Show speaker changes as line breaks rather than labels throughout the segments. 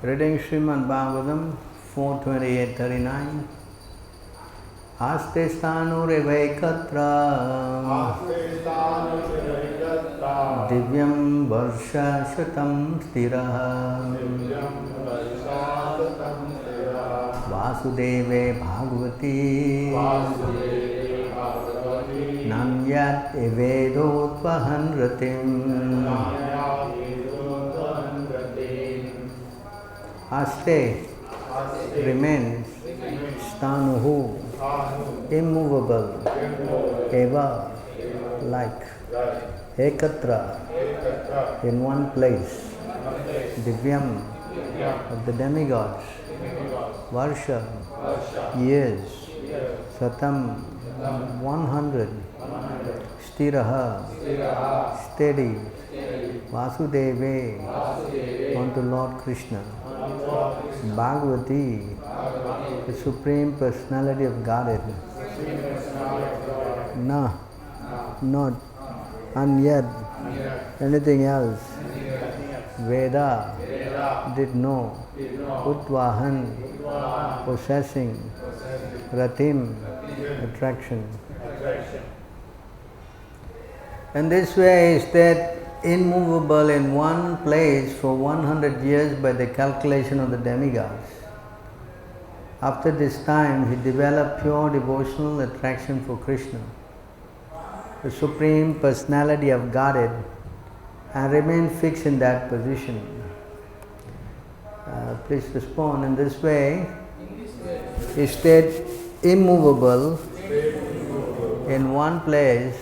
Reading Srimad Bhagavatam 4:28-39. Aste sthanurevekatra divyam varsha shatam stiraha vasudeve bhagavati nanyat evedotvahan ratim. Aste remains sthanuhu, immovable, eva, like, ekatra, in one place, divyam, of the demigods, varsha, years, satam, 100, stiraha, steady, vasudeve, unto Lord Krishna, Bhagavati, the Supreme Personality of Godhead, na, not, and yet, anything else, Veda, did know, Utvahan, possessing, Ratim, attraction. And this way is that immovable in one place for 100 years by the calculation of the demigods. After this time, he developed pure devotional attraction for Krishna, the Supreme Personality of Godhead, and remained fixed in that position. Please respond. In this way, he stayed immovable in one place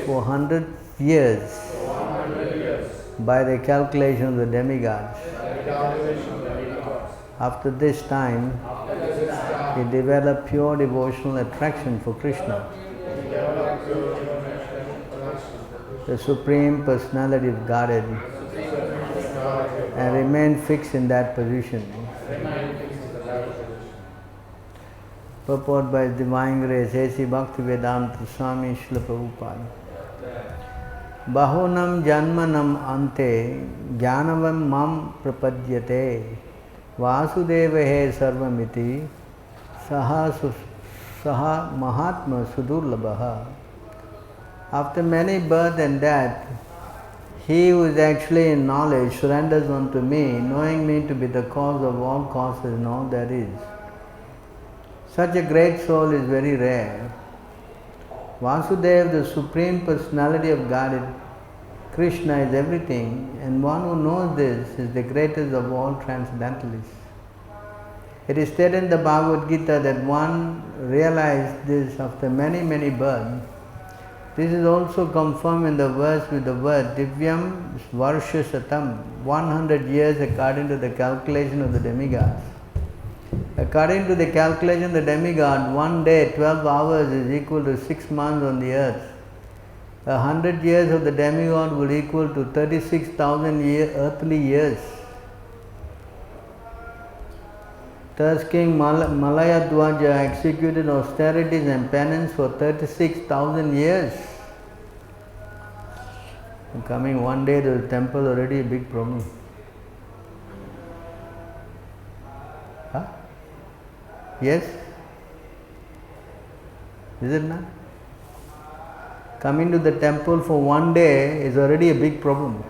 for 100 years by the calculation of the demigods. After this time, he developed pure devotional attraction for Krishna, the Supreme Personality of Godhead, and remained fixed in that position. Purport by His Divine Grace, A.C. Bhaktivedanta Swami Srila Prabhupada. Bahunam janmanam ante jnanavam mam prapadyate vasudeva he sarvamiti saha mahatma sudurlabha. After many birth and death, he who is actually in knowledge surrenders unto me, knowing me to be the cause of all causes and all that is. Such a great soul is very rare. Vasudeva, the Supreme Personality of Godhead, Krishna is everything, and one who knows this is the greatest of all transcendentalists. It is stated in the Bhagavad Gita that one realized this after many, many births. This is also confirmed in the verse with the word Divyam Varsha Satam, 100 years according to the calculation of the demigods. According to the calculation of the demigod, one day, 12 hours is equal to 6 months on the earth. 100 years of the demigod will equal to 36,000 earthly years. Thus King Malayadwaja executed austerities and penance for 36,000 years. And coming one day to the temple, already a big problem. Huh? Yes? Is it not? Coming to the temple for one day is already a big problem.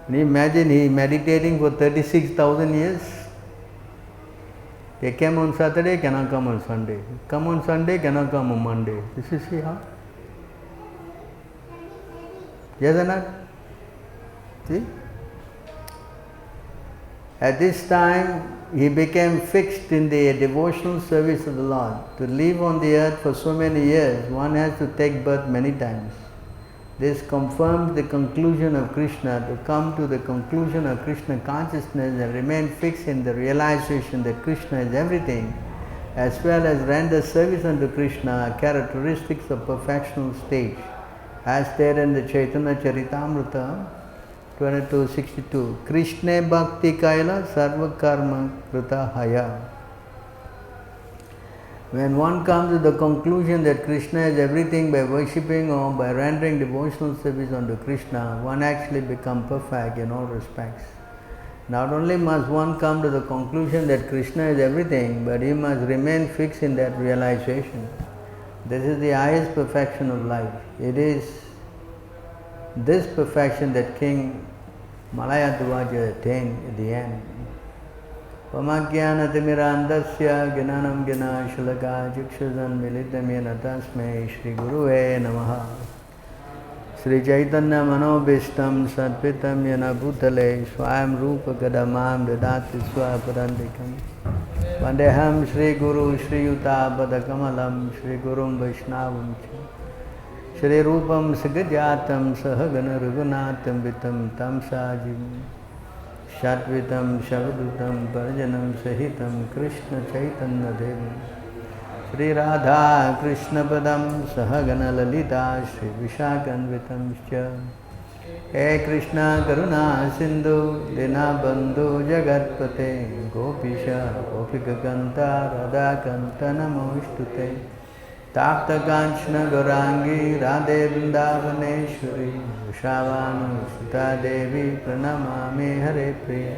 Can you imagine he meditating for 36,000 years? They came on Saturday, cannot come on Sunday. Come on Sunday, cannot come on Monday. This is see how? Yes or not? See? At this time, he became fixed in the devotional service of the Lord. To live on the earth for so many years, one has to take birth many times. This confirms the conclusion of Krishna, to come to the conclusion of Krishna consciousness and remain fixed in the realization that Krishna is everything, as well as render service unto Krishna, are characteristics of perfectional stage, as stated in the Chaitanya Charitamrita 22:62. Krishna bhakti kaila sarva karma krita haya. When one comes to the conclusion that Krishna is everything by worshipping or by rendering devotional service unto Krishna, one actually becomes perfect in all respects. Not only must one come to the conclusion that Krishna is everything, but he must remain fixed in that realization. This is the highest perfection of life. It is this perfection that King Malayadvaja attained at the end. Pamagyanaatimirandasya gnanam gnanashalaka chikshuzan militamena tasmai Shri Guruve Namaha. Sri Chaitanya Manobishtam Satpitam Yana Bhutale Swayam Rupa Gadamam Vedati Swaparandikam Vandeham Shri Guru Shri Yuta Padakamalam Shri Gurum Vaishnavam Shri Rupam Sagajatam Sahagana Raghunatam Vitam Tam Sajim Shatvitam Shavadutam Parjanam Sahitam Krishna Chaitanya Devam Shri Radha Krishna Padam Sahagana Lalita Shri Vishakanvitam Scha He Krishna Karuna Sindhu Dina Bandhu Jagatpate Gopisha Gopika Kanta Radha Kanta Namostute Tapta Kanchana Gaurangi Radhe Vrindavaneshwari Vrishavanu Sita Devi Pranamami Hare Priya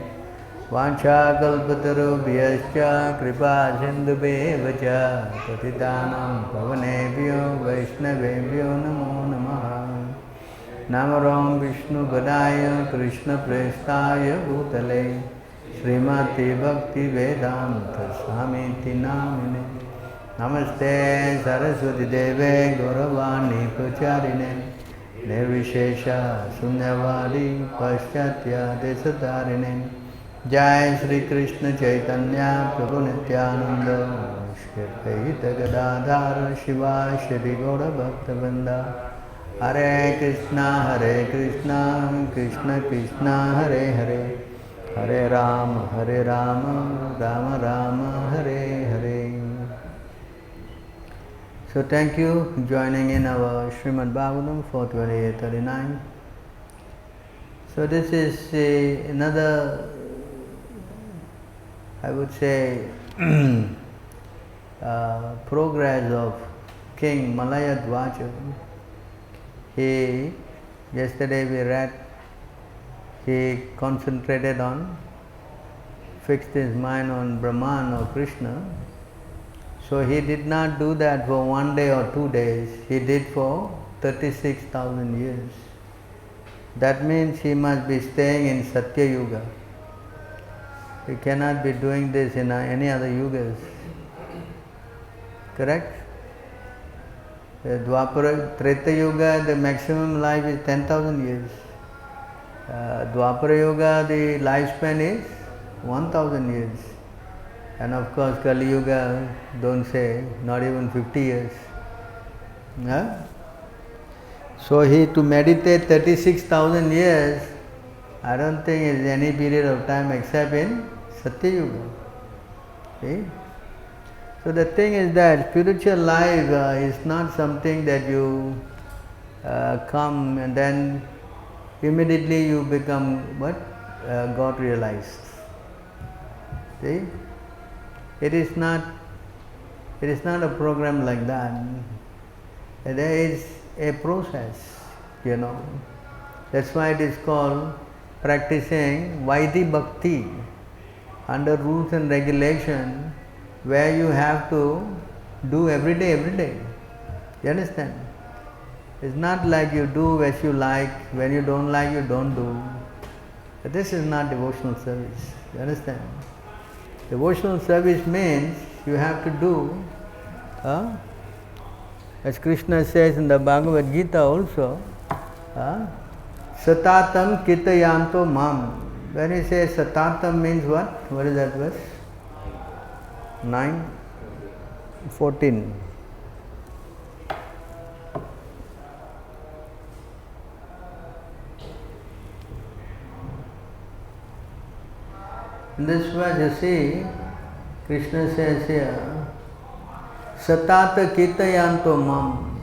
Vancha kalpatarubhyascha kripa sindhubheva-cha patitanam pavanebhyo vaishnavebhyo namo namaha. Namaram Vishnu Padaya Krishna Prestaya Bhutale Srimati Bhakti Vedanta Swamiti Namine Namaste Saraswati Deve Gauravani Pracharine Nirvishesha Sunyavadi Paschatya Desatarine Jai Shri Krishna Chaitanya Prabhu Nityananda Shri Advaita Gadadhara Shiva Shri Gaura Bhakta-vrinda Hare Krishna Krishna Krishna Hare Hare Hare Rama Rama Rama Hare Hare. So thank you for joining in our Srimad Bhagavatam 428-39. So this is another, I would say, progress of King Malayadvaja. Yesterday we read, he concentrated on, fixed his mind on Brahman or Krishna. So he did not do that for 1 day or 2 days, he did for 36,000 years. That means he must be staying in Satya Yuga. He cannot be doing this in any other yugas. Correct? The Dwapara, Treta Yuga, the maximum life is 10,000 years. Dwapara Yuga, the lifespan is 1,000 years. And of course, Kali Yuga, don't say, not even 50 years. So to meditate 36,000 years, I don't think is any period of time except in Satya Yuga. See? So the thing is that spiritual life is not something that you come and then immediately you become what? God realized. See? It is not a program like that. There is a process, you know. That's why it is called practicing Vaidhi Bhakti under rules and regulation, where you have to do every day. You understand? It's not like you do as you like, when you don't like, you don't do. But this is not devotional service. You understand? Devotional service means you have to do, as Krishna says in the Bhagavad Gita also, Satatam Kitayanto Mam. When he says Satatam means what? What is that verse? 9:14. In this verse you see, Krishna says here, Satata Kitayanto Mam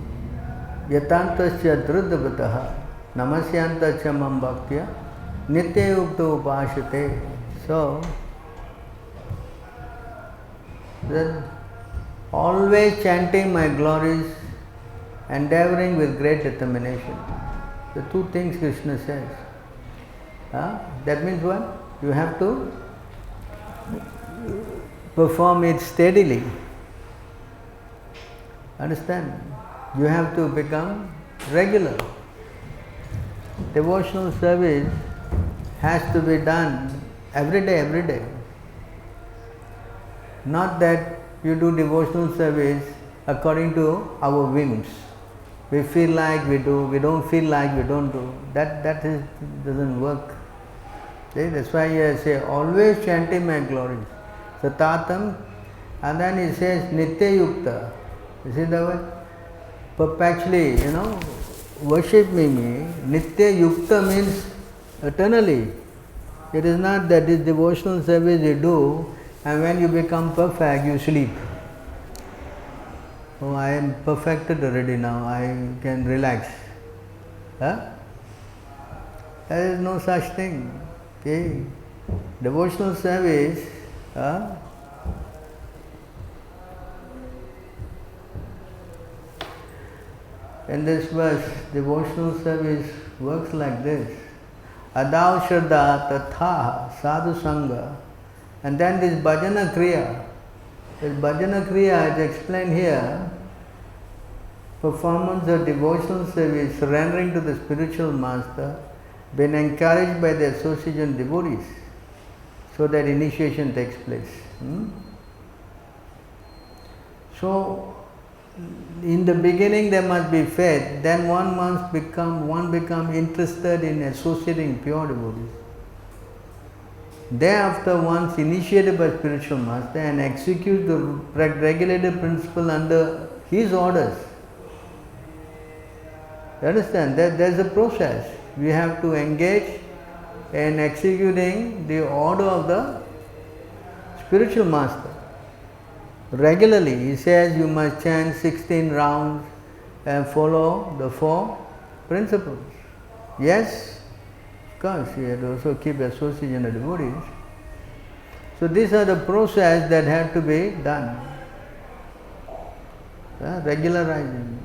Yatantasya Drudavataha Namasyantasya Mam Bhaktya Nitya Ukta Upashate. So, then always chanting my glories, endeavoring with great determination. The two things Krishna says. That means what? You have to perform it steadily. Understand? You have to become regular. Devotional service has to be done every day. Not that you do devotional service according to our whims. We feel like we do, we don't feel like we don't do. That doesn't work. See? That's why I say always chanting my glories. Satatam, and then he says Nitya Yukta. You see the word? Perpetually, worship me. Nitya Yukta means eternally. It is not that this devotional service you do and when you become perfect you sleep. Oh, I am perfected already now, I can relax. There is no such thing. Okay? Devotional service in this verse, devotional service works like this. Adav Shraddha Tatha Sadhu Sangha. And then this Bhajana Kriya. This Bhajana Kriya is explained here. Performance of devotional service, surrendering to the spiritual master, being encouraged by the association devotees, so that initiation takes place. So, in the beginning there must be faith, then one become interested in associating pure devotees. Thereafter, once initiated by spiritual master and execute the regulated principle under his orders. You understand? There is a process. We have to engage in executing the order of the spiritual master. Regularly, he says you must chant 16 rounds and follow the 4 principles. Yes, of course, you have to also keep association of devotees. So these are the process that have to be done. Regularizing.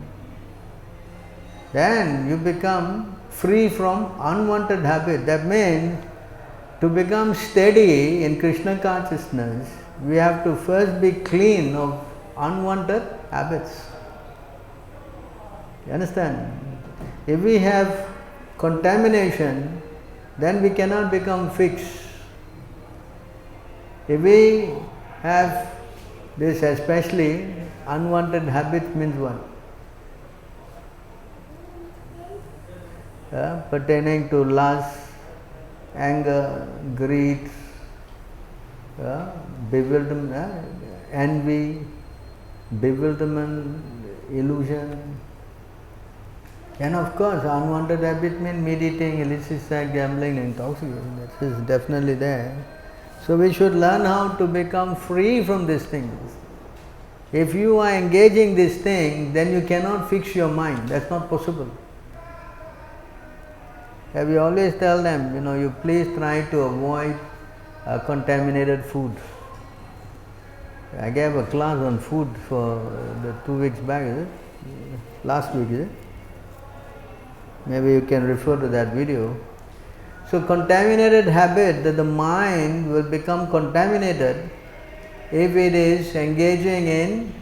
Then you become free from unwanted habit. That means to become steady in Krishna consciousness, we have to first be clean of unwanted habits. You understand? If we have contamination, then we cannot become fixed. If we have this, especially unwanted habits, means what? Pertaining to lust, anger, greed, bewilderment, envy, bewilderment, illusion. And of course, unwanted habit means meditating, illicit sex, gambling, intoxication. That is definitely there. So we should learn how to become free from these things. If you are engaging these things, then you cannot fix your mind. That's not possible. We always tell them, you please try to avoid contaminated food. I gave a class on food for the 2 weeks back, is it? Last week, is it? Maybe you can refer to that video. So contaminated habit, that the mind will become contaminated if it is engaging in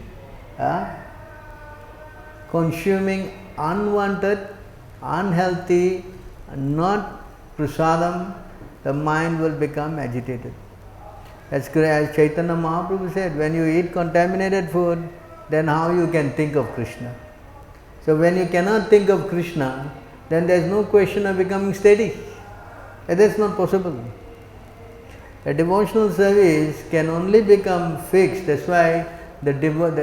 consuming unwanted, unhealthy, not prasadam, the mind will become agitated. As Chaitanya Mahaprabhu said, when you eat contaminated food, then how you can think of Krishna? So when you cannot think of Krishna, then there is no question of becoming steady. That is not possible. A devotional service can only become fixed. That's why there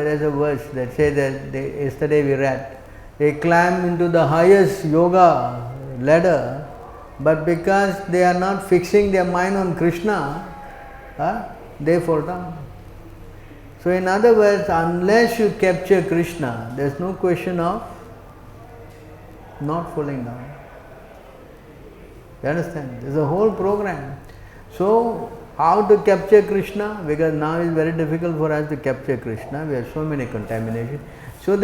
is a verse that says that yesterday we read, they climb into the highest yoga ladder, but because they are not fixing their mind on Krishna, they fall down. So in other words, unless you capture Krishna, there is no question of not falling down. You understand? There is a whole program. So how to capture Krishna? Because now it is very difficult for us to capture Krishna. We have so many contaminations. So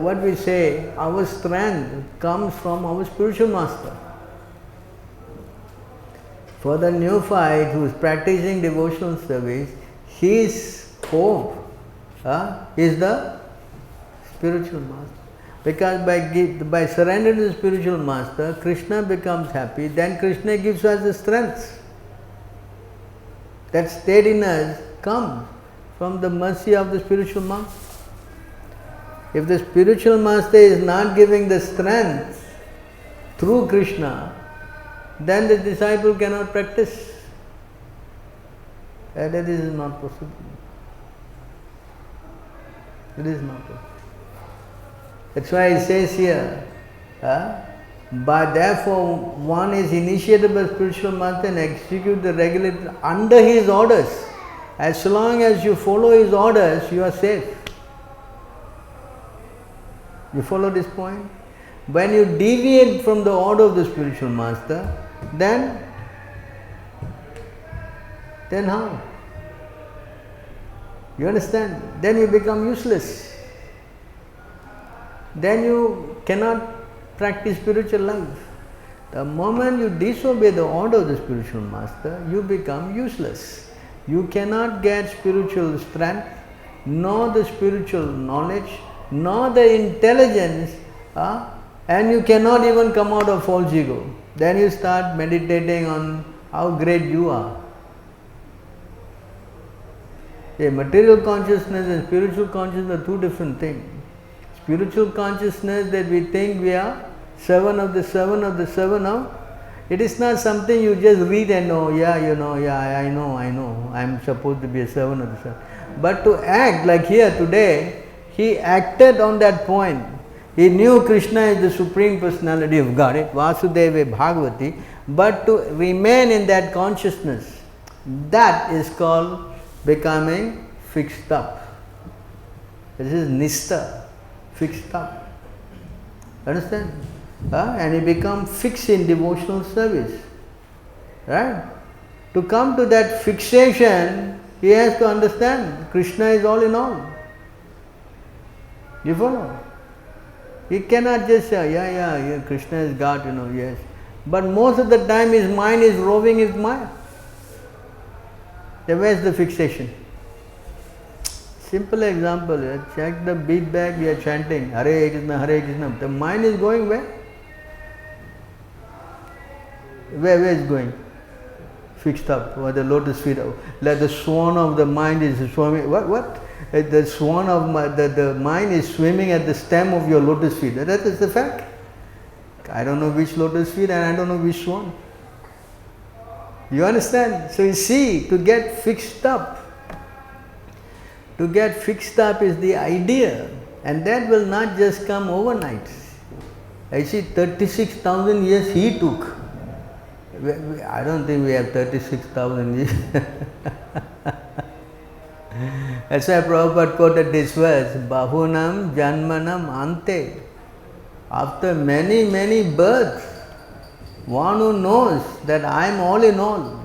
what we say, our strength comes from our spiritual master. For the neophyte who is practicing devotional service, his hope is the spiritual master. Because by surrendering to the spiritual master, Krishna becomes happy, then Krishna gives us the strength. That steadiness comes from the mercy of the spiritual master. If the spiritual master is not giving the strength through Krishna, then the disciple cannot practice. And that is not possible. It is not possible. That's why it says here, but therefore one is initiated by spiritual master and execute the regulator under his orders. As long as you follow his orders, you are safe. You follow this point? When you deviate from the order of the spiritual master, then how? You understand? Then you become useless. Then you cannot practice spiritual life. The moment you disobey the order of the spiritual master, you become useless. You cannot get spiritual strength, nor the spiritual knowledge, nor the intelligence, and you cannot even come out of false ego. Then you start meditating on how great you are. A material consciousness and spiritual consciousness are two different things. Spiritual consciousness that we think we are seven of the seven of the seven of, it is not something you just read and know, I know, I am supposed to be a seven of the seven. But to act like here today, he acted on that point. He knew Krishna is the Supreme Personality of Godhead, Vasudeva Bhagavati, but to remain in that consciousness, that is called becoming fixed up. This is Nistha, fixed up. Understand? And he becomes fixed in devotional service. Right? To come to that fixation, he has to understand Krishna is all in all. You follow? He cannot just say, Krishna is God, yes. But most of the time his mind is roving his mind. Then where is the fixation? Simple example, check the beat bag, we are chanting, Hare Krishna, Hare Krishna. The mind is going where? Where is going? Fixed up, or the lotus feet. Like the swan of the mind is swimming. What? The swan of the mind is swimming at the stem of your lotus feet. That is the fact. I don't know which lotus feet and I don't know which swan. You understand? So you see, to get fixed up is the idea, and that will not just come overnight. I see 36,000 years he took. I don't think we have 36,000 years. That's why Prabhupada quoted this verse, Bahunam Janmanam Ante. After many, many births, one who knows that I am all in all,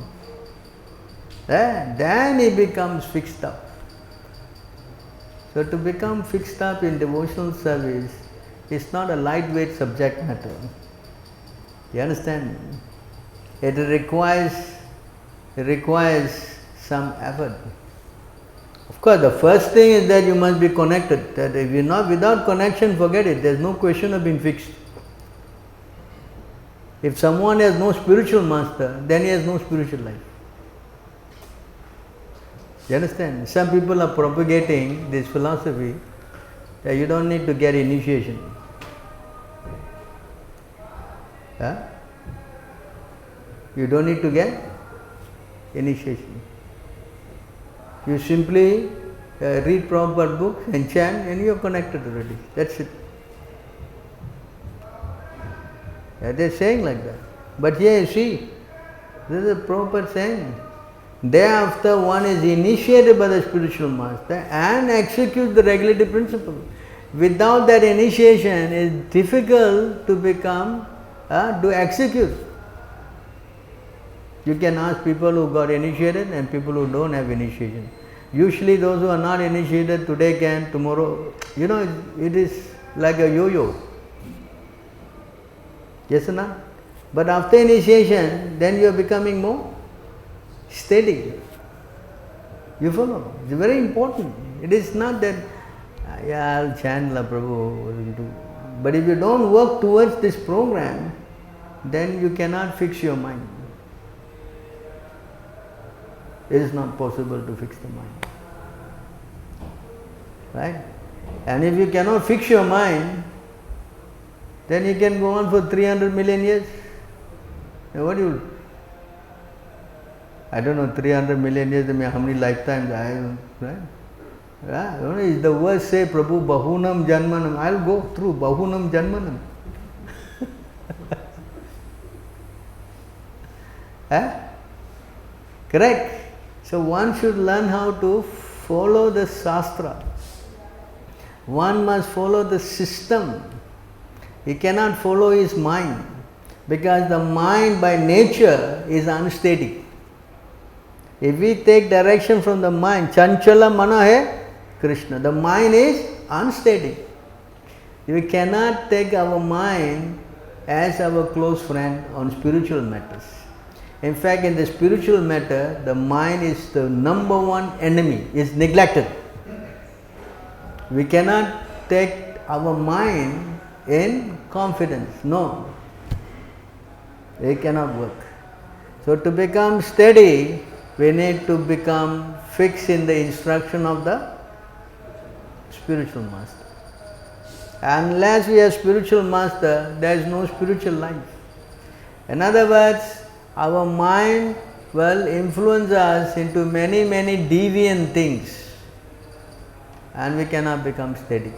then he becomes fixed up. So to become fixed up in devotional service is not a lightweight subject matter. You understand? It requires some effort. Of course, the first thing is that you must be connected. That if you're not without connection, forget it. There's no question of being fixed. If someone has no spiritual master, then he has no spiritual life. You understand? Some people are propagating this philosophy that you don't need to get initiation. You don't need to get initiation. You simply read Prabhupada books and chant and you are connected already. That's it. They're saying like that. But here you see, this is a Prabhupada saying. Thereafter one is initiated by the spiritual master and executes the regulative principle. Without that initiation, it is difficult to become, to execute. You can ask people who got initiated and people who don't have initiation. Usually those who are not initiated today can, tomorrow, it is like a yo-yo. Yes or not? But after initiation, then you are becoming more steady. You follow? It's very important. It is not that, yeah, I'll chant La Prabhu. But if you don't work towards this program, then you cannot fix your mind. It is not possible to fix the mind. Right? And if you cannot fix your mind, then you can go on for 300 million years. Now what do you? I don't know, 300 million years, I mean, how many lifetimes I have, right? Yeah, is the word say, Prabhu, Bahunam Janmanam. I'll go through Bahunam Janmanam. Correct? So one should learn how to follow the Shastra. One must follow the system. He cannot follow his mind, because the mind by nature is unsteady. If we take direction from the mind, Chanchala Mana hai Krishna, the mind is unsteady. We cannot take our mind as our close friend on spiritual matters. In fact, in the spiritual matter, the mind is the number one enemy, is neglected. We cannot take our mind in confidence. No. It cannot work. So to become steady, we need to become fixed in the instruction of the spiritual master. Unless we have spiritual master, there is no spiritual life. In other words, our mind will influence us into many deviant things, and we cannot become steady.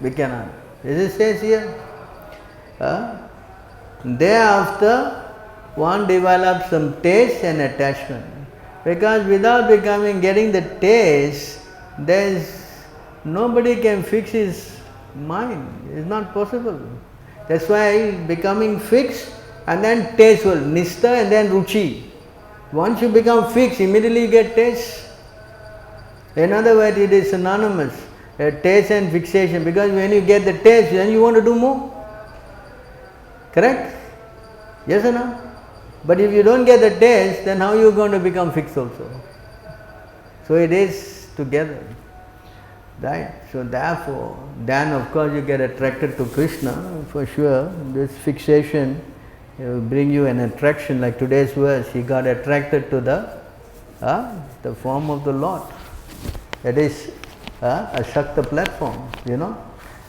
We cannot. This says here. Thereafter, one develops some taste and attachment. Because without getting the taste, nobody can fix his mind. It's not possible. That's why becoming fixed and then tasteful, nistha and then ruchi. Once you become fixed, immediately you get taste. In other words, it is synonymous, taste and fixation, because when you get the taste, then you want to do more. Correct? Yes or no? But if you don't get the taste, then how are you going to become fixed also? So it is together. Right? So therefore, then of course you get attracted to Krishna, for sure. This fixation will bring you an attraction, like today's verse, he got attracted to the form of the Lord. That is a Shakta platform,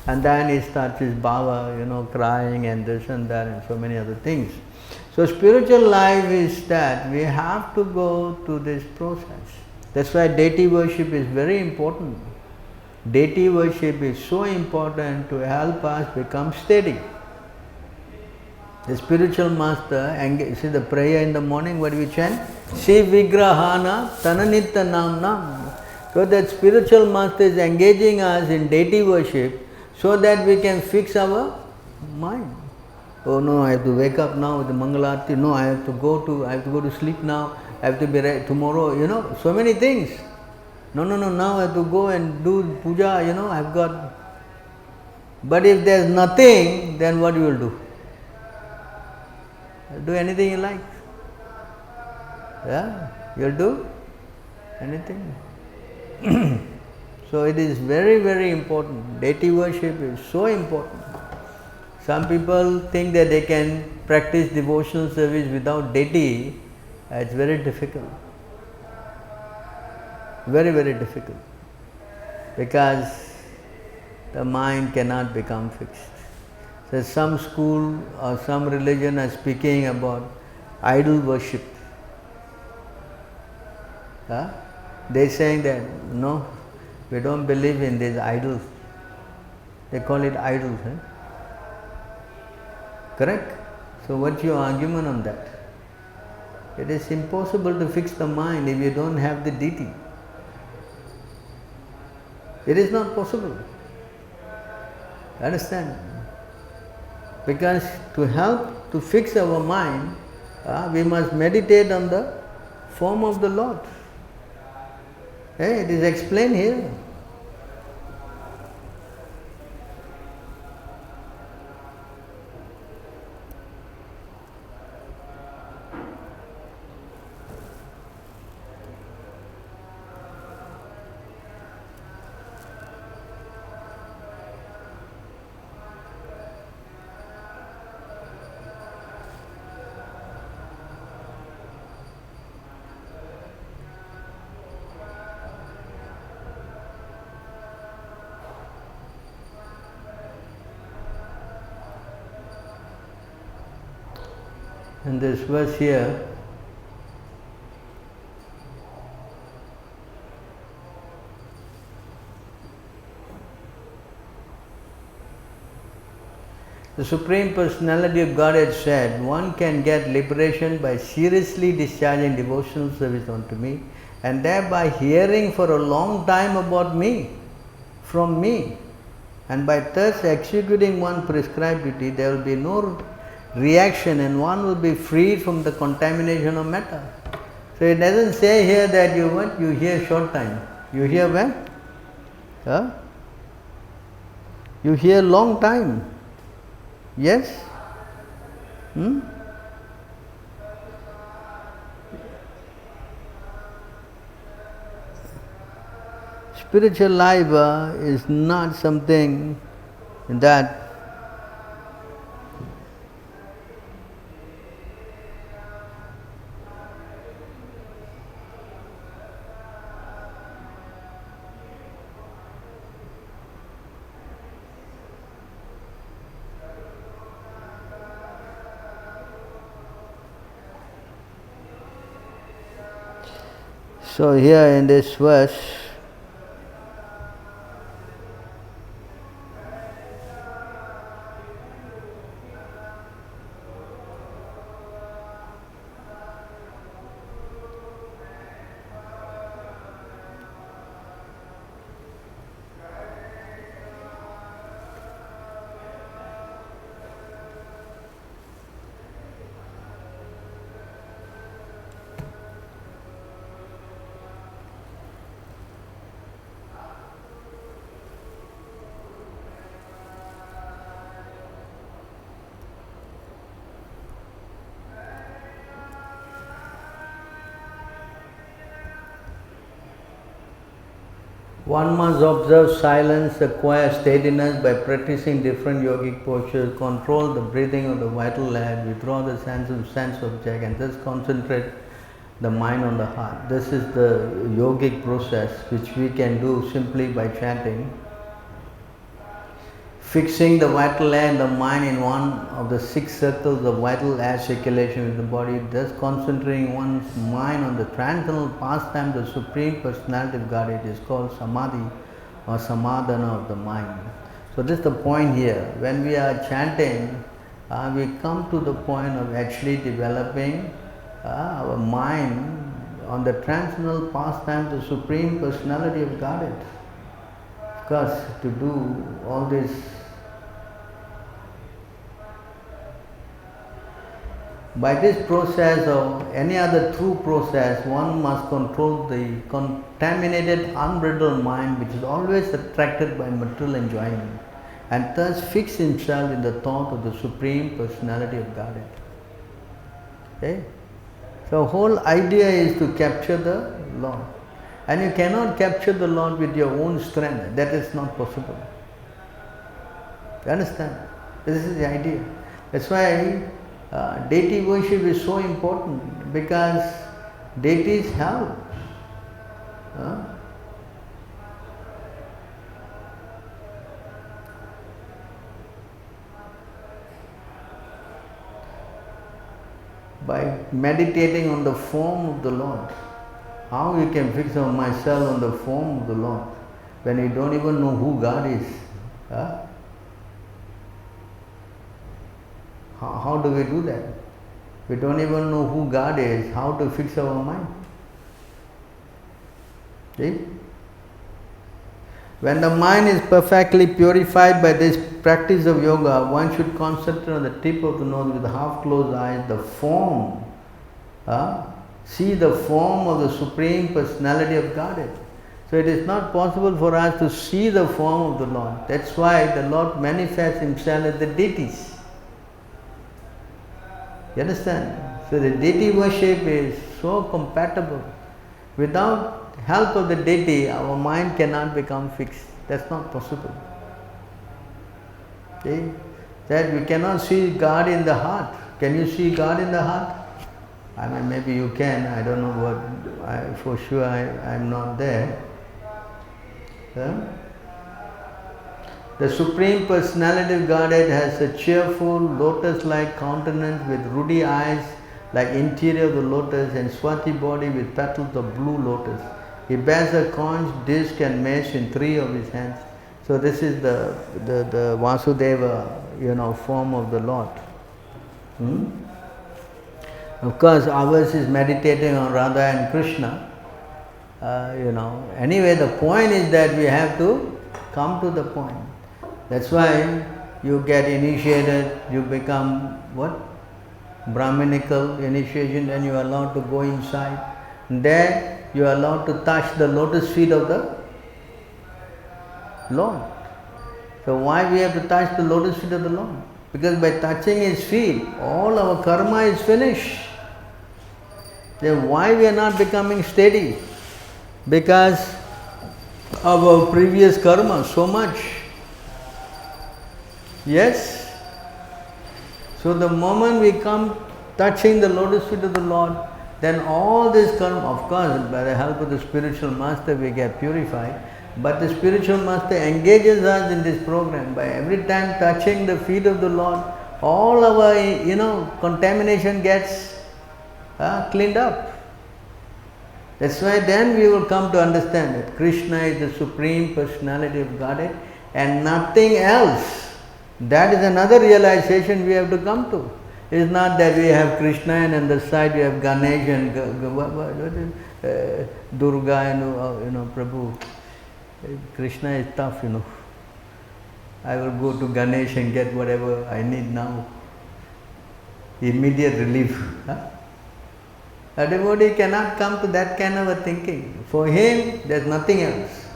and then he starts his bhava, crying and this and that and so many other things. So spiritual life is that we have to go through this process. That's why deity worship is very important. Deity worship is so important to help us become steady. The spiritual master, see the prayer in the morning, what do we chant? Shiv Vigrahana Tananitta Namnam. So that spiritual master is engaging us in deity worship so that we can fix our mind. Oh no, I have to wake up now with the Mangalarti. No, I have to go to sleep now. I have to be ready tomorrow, so many things. No, now I have to go and do puja, I've got. But if there's nothing, then what you will do? You'll do anything you like. Yeah, you'll do anything. So it is very important. Deity worship is so important. Some people think that they can practice devotional service without deity. It's very difficult. Very difficult. Because the mind cannot become fixed. So some school or some religion are speaking about idol worship. They are saying that, no, we don't believe in these idols. They call it idols. Correct? So what's your argument on that? It is impossible to fix the mind if you don't have the deity. It is not possible. Understand? Because to help to fix our mind, we must meditate on the form of the Lord. It is explained here. in this verse here, the Supreme Personality of Godhead said, one can get liberation by seriously discharging devotional service unto me and thereby hearing for a long time about me, from me. And by thus executing one prescribed duty, there will be no reaction and one will be freed from the contamination of matter. So it doesn't say here that you hear short time. You hear when? Huh? You hear long time. Yes? Spiritual life is not something that so here in this verse, one must observe silence, acquire steadiness by practicing different yogic postures, control the breathing of the vital air, withdraw the sense object, and thus concentrate the mind on the heart. This is the yogic process which we can do simply by chanting. Fixing the vital air and the mind in one of the 6 circles of vital air circulation in the body, thus concentrating one's mind on the transcendental pastime, the Supreme Personality of Godhead, is called Samadhi or Samadhana of the mind. So this is the point here. When we are chanting, we come to the point of actually developing our mind on the transcendental pastime, the Supreme Personality of Godhead. Of course, to do all this, by this process or any other true process, one must control the contaminated, unbridled mind which is always attracted by material enjoyment and thus fix himself in the thought of the Supreme Personality of Godhead. Okay? So whole idea is to capture the Lord. And you cannot capture the Lord with your own strength. That is not possible. You understand? This is the idea. That's why deity worship is so important, because deities help. By meditating on the form of the Lord. How you can fix myself on the form of the Lord when you don't even know who God is? How do we do that? We don't even know who God is. How to fix our mind? See? When the mind is perfectly purified by this practice of yoga, one should concentrate on the tip of the nose with half closed eyes, the form. See the form of the Supreme Personality of Godhead. So it is not possible for us to see the form of the Lord. That's why the Lord manifests Himself as the deities. You understand? So the deity worship is so compatible. Without help of the deity, our mind cannot become fixed. That's not possible. See? That we cannot see God in the heart. Can you see God in the heart? I mean, maybe you can. I don't know what. For sure, I'm not there. The Supreme Personality of Godhead has a cheerful, lotus-like countenance with ruddy eyes like interior of the lotus and swarthy body with petals of blue lotus. He bears a conch, disc and mace in 3 of his hands. So this is the Vasudeva, form of the Lord. Of course, ours is meditating on Radha and Krishna. Anyway, the point is that we have to come to the point. That's why you get initiated, you become what? Brahminical initiation, then you are allowed to go inside. There you are allowed to touch the lotus feet of the Lord. So why we have to touch the lotus feet of the Lord? Because by touching his feet, all our karma is finished. Then why we are not becoming steady? Because of our previous karma, so much. Yes? So the moment we come touching the lotus feet of the Lord, then all this karma, of course, by the help of the spiritual master we get purified, but the spiritual master engages us in this program by every time touching the feet of the Lord, all our contamination gets cleaned up. That's why then we will come to understand that Krishna is the Supreme Personality of Godhead and nothing else. That is another realization we have to come to. It is not that we have Krishna and on the side we have Ganesh and Durga and Prabhu. Krishna is tough, I will go to Ganesh and get whatever I need now. Immediate relief. A devotee cannot come to that kind of a thinking. For him, there is nothing else.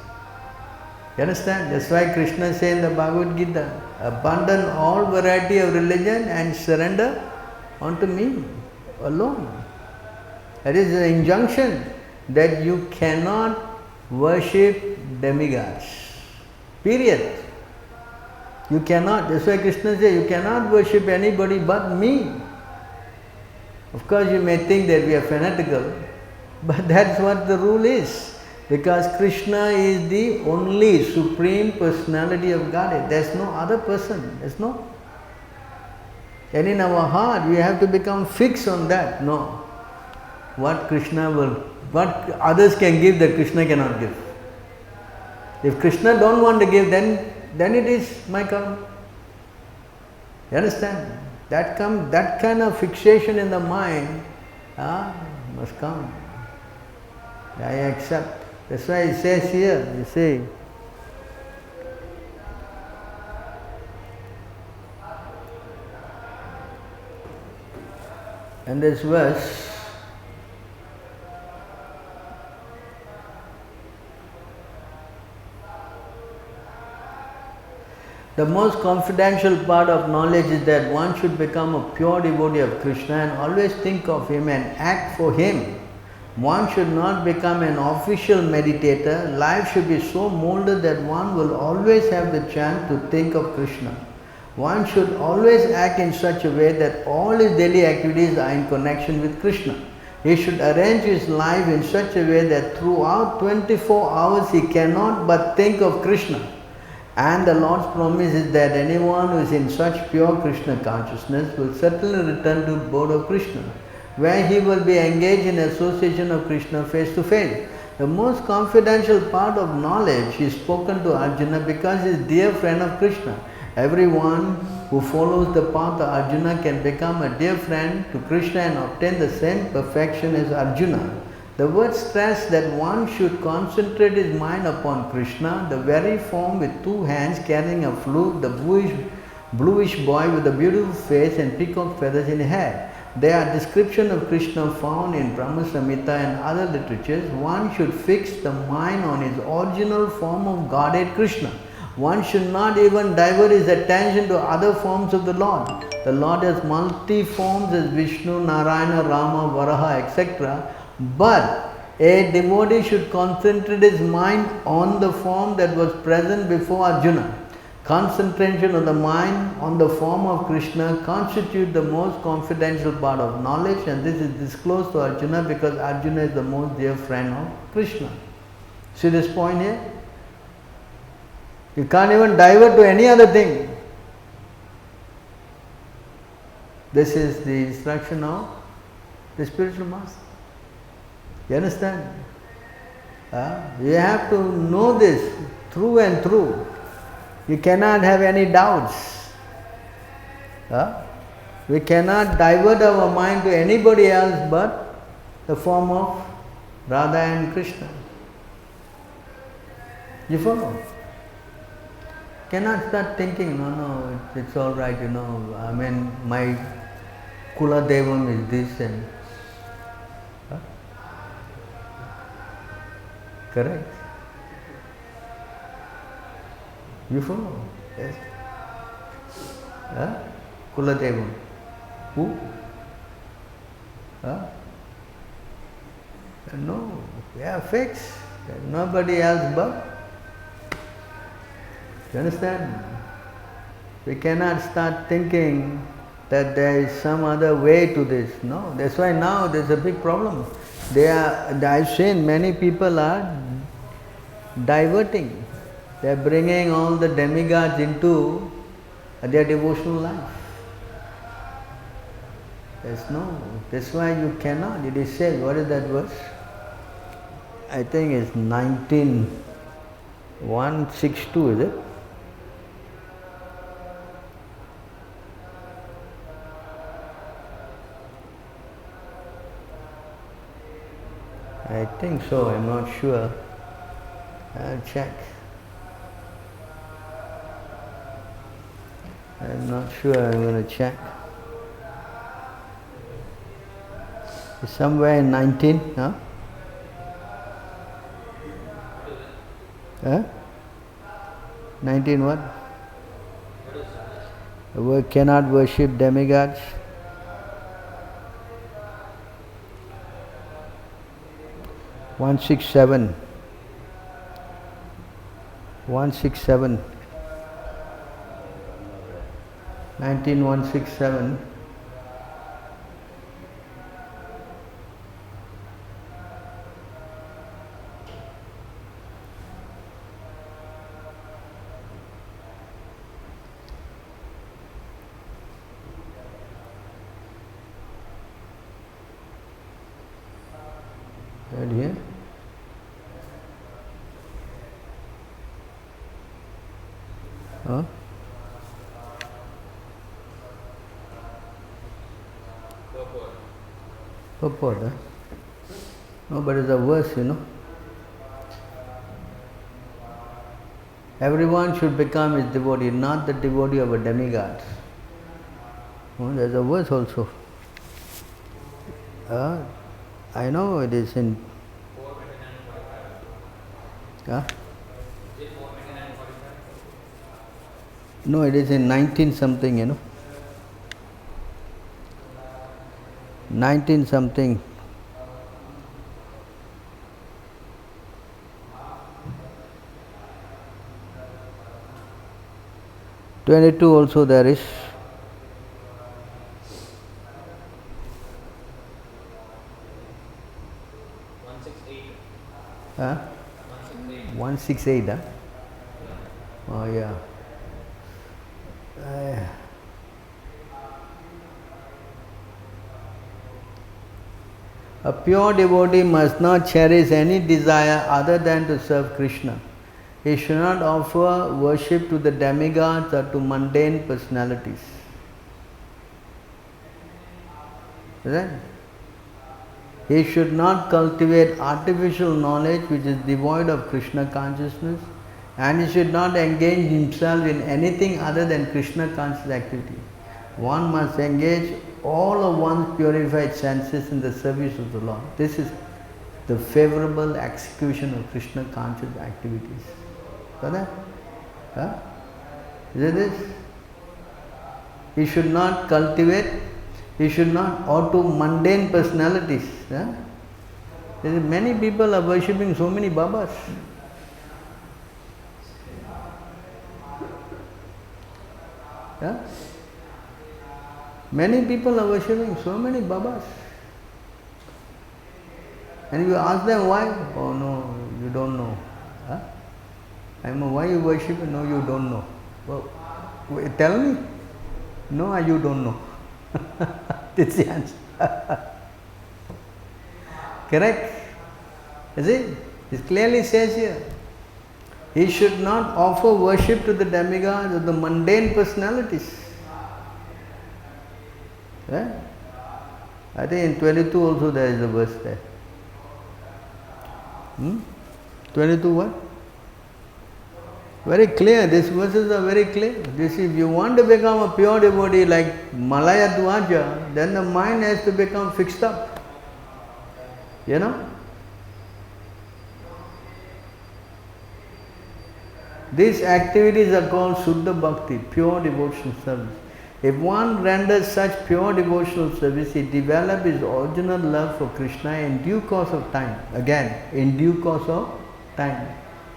You understand? That's why Krishna says in the Bhagavad Gita, abandon all variety of religion and surrender unto me alone. That is the injunction that you cannot worship demigods. Period. You cannot. That's why Krishna says, you cannot worship anybody but me. Of course, you may think that we are fanatical, but that's what the rule is. Because Krishna is the only Supreme Personality of Godhead. There's no other person. There's no. And in our heart, we have to become fixed on that. No. What others can give that Krishna cannot give. If Krishna don't want to give, then it is my karma. You understand? That kind of fixation in the mind must come. I accept. That's why it says here, you see, and this verse, the most confidential part of knowledge is that one should become a pure devotee of Krishna and always think of him and act for him. One should not become an official meditator. Life should be so molded that one will always have the chance to think of Krishna. One should always act in such a way that all his daily activities are in connection with Krishna. He should arrange his life in such a way that throughout 24 hours he cannot but think of Krishna. And the Lord's promise is that anyone who is in such pure Krishna consciousness will certainly return to the abode of Krishna, where he will be engaged in association of Krishna face to face. The most confidential part of knowledge is spoken to Arjuna because he is dear friend of Krishna. Everyone who follows the path of Arjuna can become a dear friend to Krishna and obtain the same perfection as Arjuna. The words stress that one should concentrate his mind upon Krishna, the very form with 2 hands carrying a flute, the bluish boy with a beautiful face and peacock feathers in his hair. There are descriptions of Krishna found in Brahma Samhita and other literatures. One should fix the mind on his original form of Godhead Krishna. One should not even divert his attention to other forms of the Lord. The Lord has multi forms as Vishnu, Narayana, Rama, Varaha, etc. But a devotee should concentrate his mind on the form that was present before Arjuna. Concentration of the mind on the form of Krishna constitutes the most confidential part of knowledge, and this is disclosed to Arjuna because Arjuna is the most dear friend of Krishna. See this point here? You can't even divert to any other thing. This is the instruction of the spiritual master. You understand? You have to know this through and through. You cannot have any doubts. We cannot divert our mind to anybody else but the form of Radha and Krishna. You follow? Cannot start thinking, no, it's all right, I mean, my Kula Devam is this and... Correct? You follow? Yes. Kula Devam. Who? No, we are fixed. There's nobody else but. You understand? We cannot start thinking that there is some other way to this. No, that's why now there's a big problem. I've seen many people are diverting. They're bringing all the demigods into their devotional life. That's why you cannot. It is said, what is that verse? I think it's 19:162, is it? I think so, I'm not sure. I'll check. I'm not sure, I'm going to check. It's somewhere in 19, huh? 19 what? We cannot worship demigods. One six seven. 19:167. Right here. Purport, No, but it's a verse, Everyone should become his devotee, not the devotee of a demigod. There's a verse also. I know it is in... No, it is in 19 something, 19 something. (22) also there is. Huh? 168, huh? Oh, yeah. A pure devotee must not cherish any desire other than to serve Krishna. He should not offer worship to the demigods or to mundane personalities. Right? He should not cultivate artificial knowledge which is devoid of Krishna consciousness, and he should not engage himself in anything other than Krishna conscious activity. One must engage all of one's purified senses in the service of the Lord. This is the favorable execution of Krishna conscious activities. Got that? Is it this? He should not cultivate, he should not, or to mundane personalities. Many people are worshipping so many Babas. Many people are worshipping so many Babas. And you ask them why? Oh no, you don't know. Why you worship? No, you don't know. Well, tell me. No, you don't know. That's the answer. Correct? Is it? It clearly says here. He should not offer worship to the demigods or the mundane personalities. Right? I think in 22 also there is a verse there. 22 what? Very clear. These verses are very clear. This, if you want to become a pure devotee like Malaya Dwaja, then the mind has to become fixed up. You know? These activities are called Suddha Bhakti, pure devotional service. If one renders such pure devotional service, he develops his original love for Krishna in due course of time. Again, in due course of time.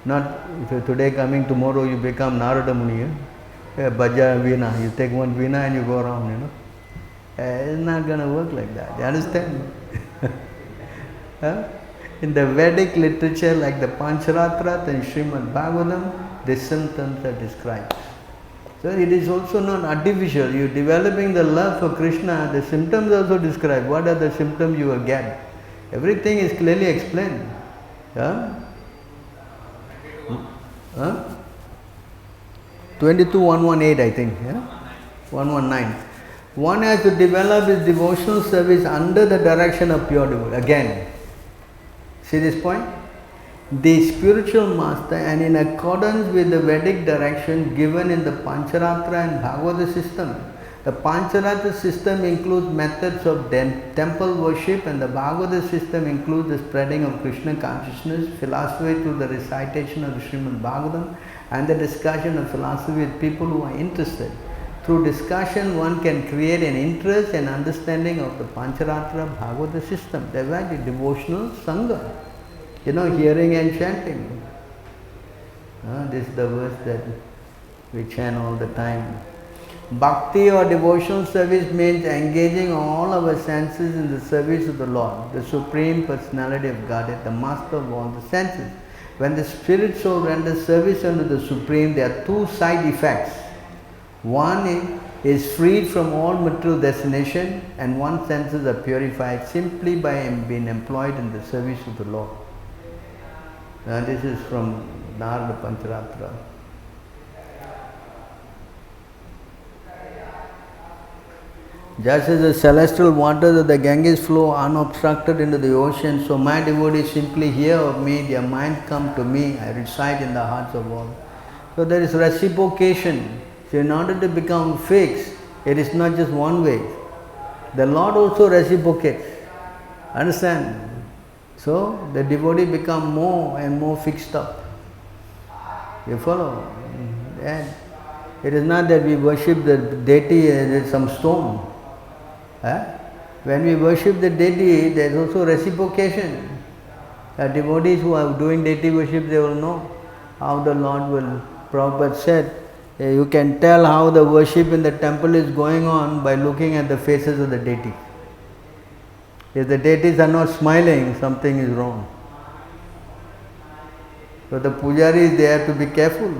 Not if you're today coming, tomorrow you become Narada Muni. Bhaja Veena. You take one Veena and you go around, you know. It's not going to work like that. You understand? In the Vedic literature like the Pancharatrat and Srimad Bhagavatam, the symptoms are described. So it is also not artificial. You developing the love for Krishna, the symptoms also described. What are the symptoms you will get? Everything is clearly explained. 22:118 I think. 119. One has to develop his devotional service under the direction of pure devotee. Again, see this point? The spiritual master, and in accordance with the Vedic direction given in the Pancharatra and Bhagavata system. The Pancharatra system includes methods of temple worship, and the Bhagavata system includes the spreading of Krishna consciousness, philosophy through the recitation of the Srimad Bhagavatam, and the discussion of philosophy with people who are interested. Through discussion, one can create an interest and understanding of the Pancharatra Bhagavata system. That's why the devotional Sangha. You know, hearing and chanting. This is the verse that we chant all the time. Bhakti or devotional service means engaging all our senses in the service of the Lord, the Supreme Personality of Godhead, the Master of all the senses. When the spirit soul renders service unto the Supreme, there are two side effects. One is freed from all material destination, and one's senses are purified simply by being employed in the service of the Lord. This is from Narada Pancharatra. Just as the celestial waters of the Ganges flow unobstructed into the ocean, so my devotees simply hear of me, their mind come to me, I reside in the hearts of all. So there is reciprocation. So in order to become fixed, it is not just one way. The Lord also reciprocates. Understand? So the devotee become more and more fixed up. You follow? And it is not that we worship the deity as some stone. When we worship the deity, there is also reciprocation. Devotees who are doing deity worship, they will know how the Lord will. Prabhupada said, you can tell how the worship in the temple is going on by looking at the faces of the deity. If the deities are not smiling, something is wrong. So the pujaris, they have to be careful.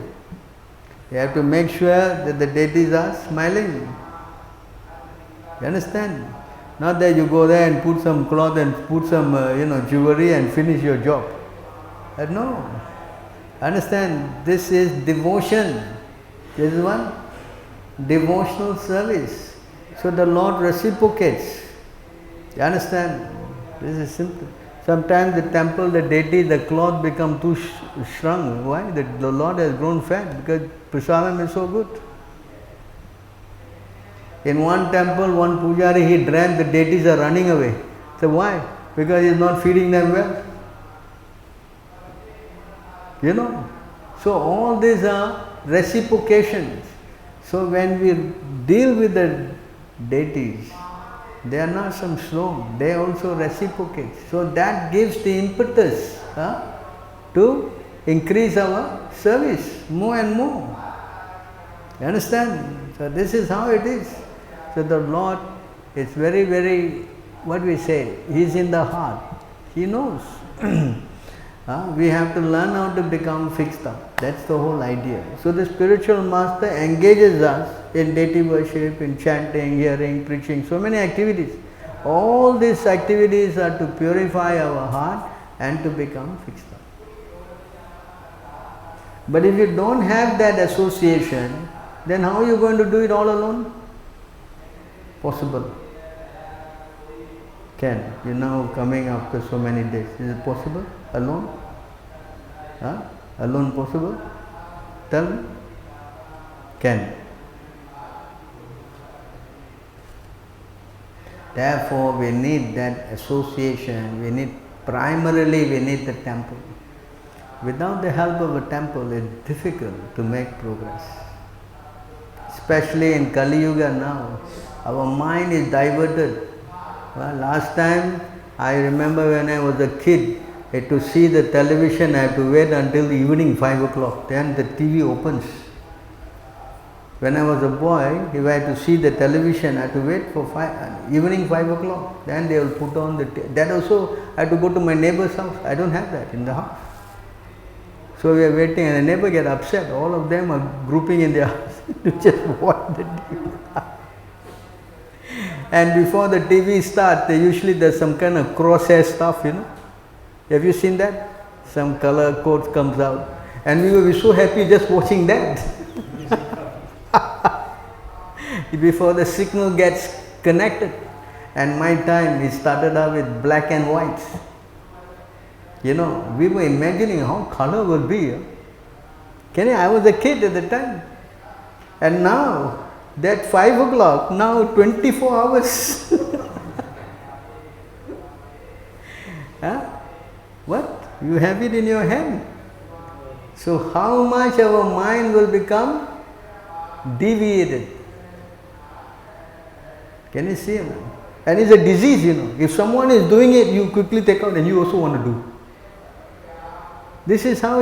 They have to make sure that the deities are smiling. You understand? Not that you go there and put some cloth and put some jewelry and finish your job. No. Understand? This is devotion. This is one devotional service. So the Lord reciprocates. You understand? This is simple. Sometimes the temple, the deity, the cloth become too shrunk. Why? The Lord has grown fat because prasadam is so good. In one temple, one pujari, he drank, the deities are running away. So why? Because he is not feeding them well. You know? So all these are reciprocations. So when we deal with the deities, they are not some stone, they also reciprocate. So that gives the impetus to increase our service more and more. You understand? So this is how it is. So the Lord is very, very, what we say, He is in the heart. He knows. We have to learn how to become fixed up. That's the whole idea. So the spiritual master engages us in deity worship, in chanting, hearing, preaching, so many activities. All these activities are to purify our heart and to become fixed up. But if you don't have that association, then how are you going to do it all alone? Possible. Can. You're now coming after so many days. Is it possible? Alone? Alone possible? Tell me. Can. Therefore, we need that association. Primarily we need the temple. Without the help of a temple, it's difficult to make progress. Especially in Kali Yuga now, our mind is diverted. Well, last time, I remember when I was a kid, to see the television I had to wait until the evening 5 o'clock, then the TV opens. When I was a boy, if I had to see the television, I had to wait for evening 5 o'clock, then they will put on that also I had to go to my neighbor's house. I don't have that in the house. So we are waiting and the neighbor get upset. All of them are grouping in their house to just watch the TV. And before the TV starts, there's some kind of crosshair stuff, Have you seen that? Some color code comes out. And we were so happy just watching that. Before the signal gets connected. And my time, it started out with black and white. We were imagining how color would be. I was a kid at the time. And now, that 5 o'clock, now 24 hours. What? You have it in your hand. So how much our mind will become deviated? Can you see? And it's a disease, If someone is doing it, you quickly take out and you also want to do. This is how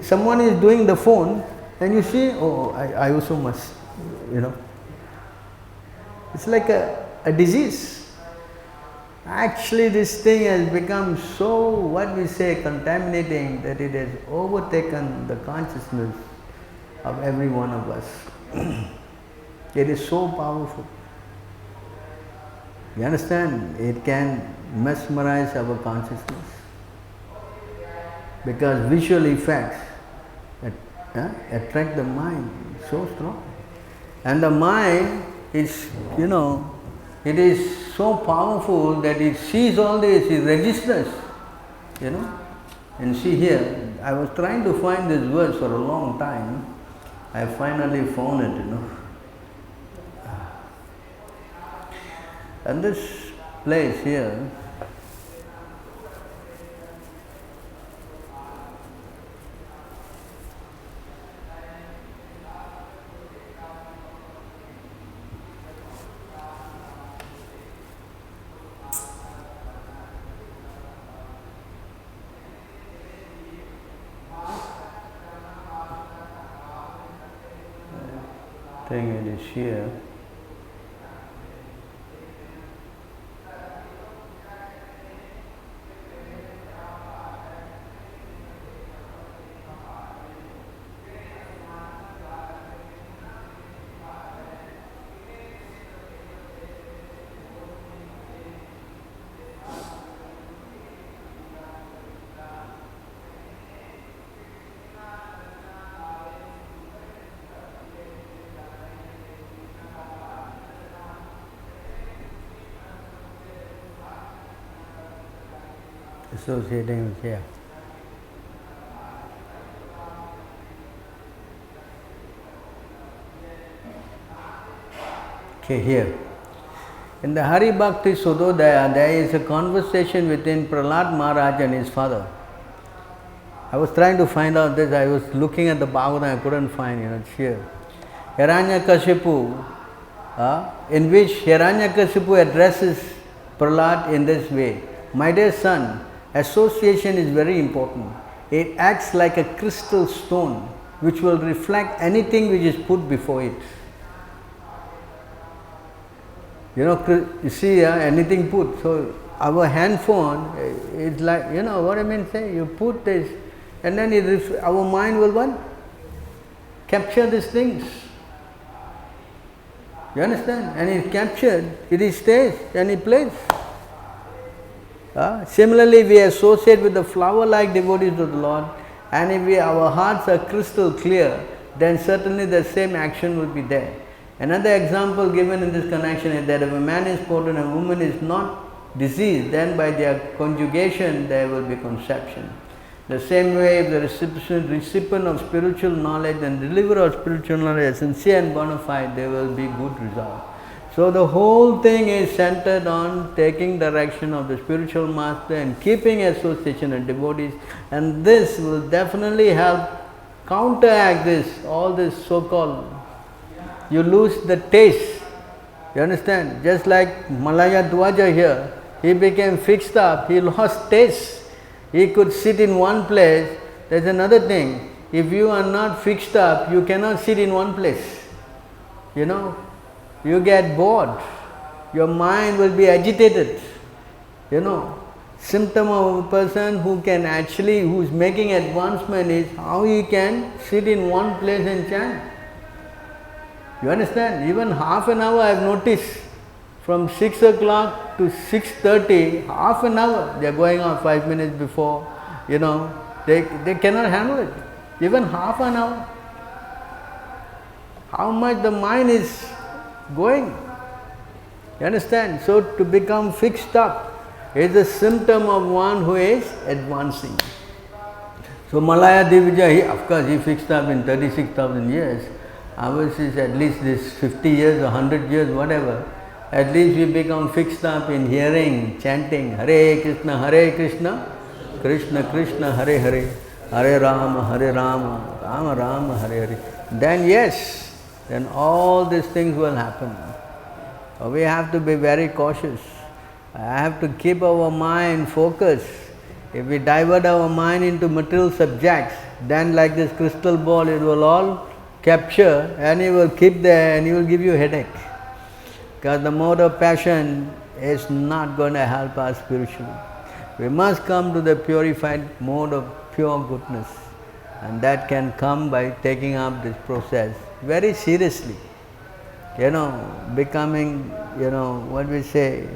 someone is doing the phone and you see, I also must, It's like a disease. Actually, this thing has become so, contaminating that it has overtaken the consciousness of every one of us. It is so powerful. You understand? It can mesmerize our consciousness. Because visual effects attract the mind so strong. And the mind is, it is so powerful that it sees all this, it registers, And see here, I was trying to find this verse for a long time. I finally found it, And this place here, I think it is here. Associating with here. Okay, here. In the Hari Bhakti Sudodaya, there is a conversation between Prahlad Maharaj and his father. I was trying to find out this, I was looking at the Bhagavatam, I couldn't find it, it's here. Hiranyakashipu, in which Hiranyakashipu addresses Prahlad in this way. My dear son, association is very important. It acts like a crystal stone which will reflect anything which is put before it. You see, anything put. So our handphone is like, you know what I mean say, you put this and then our mind will what? Capture these things. You understand? And it captured, it stays and it plays. Similarly, we associate with the flower-like devotees of the Lord, and if our hearts are crystal clear, then certainly the same action will be there. Another example given in this connection is that if a man is quoted and a woman is not diseased, then by their conjugation there will be conception. The same way, if the recipient of spiritual knowledge and deliverer of spiritual knowledge are sincere and bona fide, there will be good result. So the whole thing is centered on taking direction of the spiritual master and keeping association and devotees, and this will definitely help counteract this, all this so-called, you lose the taste. You understand? Just like Malaya Dwaja here, he became fixed up, he lost taste. He could sit in one place. There's another thing. If you are not fixed up, you cannot sit in one place. You know, you get bored. Your mind will be agitated. You know, symptom of a person who can actually, who is making advancement is how he can sit in one place and chant. You understand? Even half an hour I have noticed. From 6 o'clock to 6:30, half an hour, they are going out 5 minutes before, you know, they cannot handle it. Even half an hour. How much the mind is going. You understand? So to become fixed up is a symptom of one who is advancing. So Malaya Divija, of course, he fixed up in 36,000 years. Ours is at least this 50 years or 100 years, whatever. At least we become fixed up in hearing, chanting, Hare Krishna, Krishna Krishna, Hare Hare, Hare Rama, Rama Rama, Hare Hare. Then yes, then all these things will happen. We have to be very cautious. I have to keep our mind focused. If we divert our mind into material subjects, then like this crystal ball, it will all capture and it will keep there and it will give you a headache. Because the mode of passion is not going to help us spiritually. We must come to the purified mode of pure goodness, and that can come by taking up this process very seriously. You know, becoming, you know, what we say,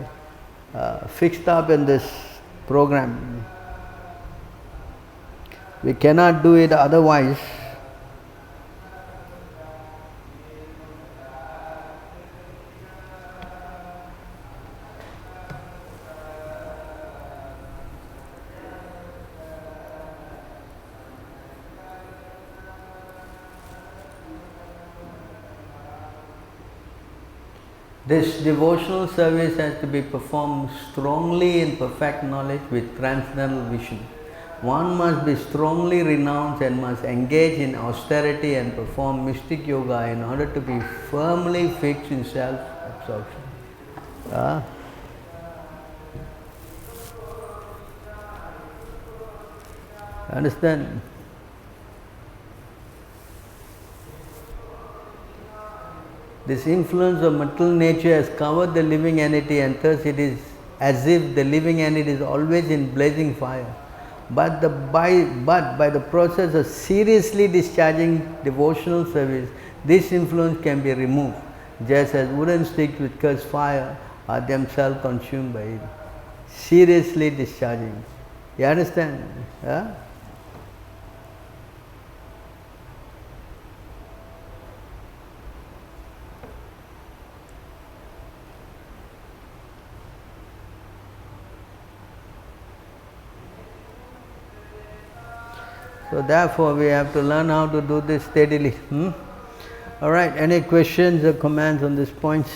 fixed up in this program. We cannot do it otherwise. This devotional service has to be performed strongly in perfect knowledge with transcendental vision. One must be strongly renounced and must engage in austerity and perform mystic yoga in order to be firmly fixed in self-absorption. Understand? This influence of material nature has covered the living entity, and thus it is as if the living entity is always in blazing fire. But by the process of seriously discharging devotional service, this influence can be removed, just as wooden sticks which catch fire are themselves consumed by it. Seriously discharging. You understand? So therefore we have to learn how to do this steadily. Alright, any questions or comments on these points?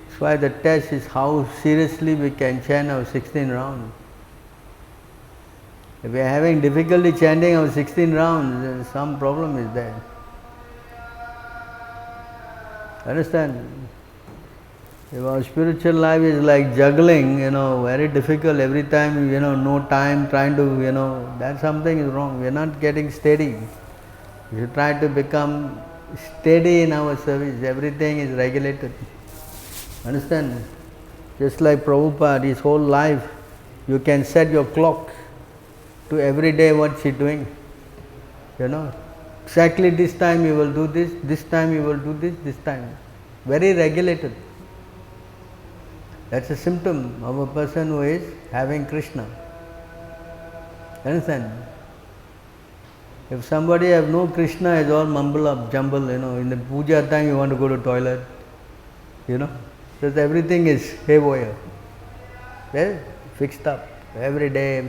That's why the test is how seriously we can chant our 16 rounds. If we are having difficulty chanting our 16 rounds, then some problem is there. Understand? If our spiritual life is like juggling, very difficult every time, no time, trying to, that something is wrong. We are not getting steady. We should try to become steady in our service. Everything is regulated. Understand? Just like Prabhupada, his whole life, you can set your clock to every day what she doing. Exactly this time you will do this time you will do this time. Very regulated. That's a symptom of a person who is having Krishna. Understand? If somebody have no Krishna, it's all mumble up, jumble, in the puja time you want to go to toilet, because everything is haywire. Well, fixed up, every day.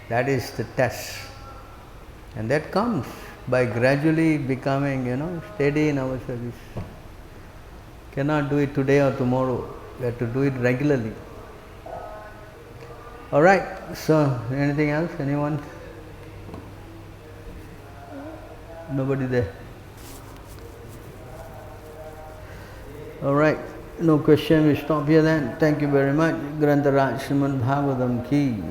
That is the test. And that comes by gradually becoming, steady in our service. Cannot do it today or tomorrow. We have to do it regularly. Alright, so anything else? Anyone? Nobody there. Alright, no question, we stop here then. Thank you very much. Grantaraj Srimad Bhagavatam ki.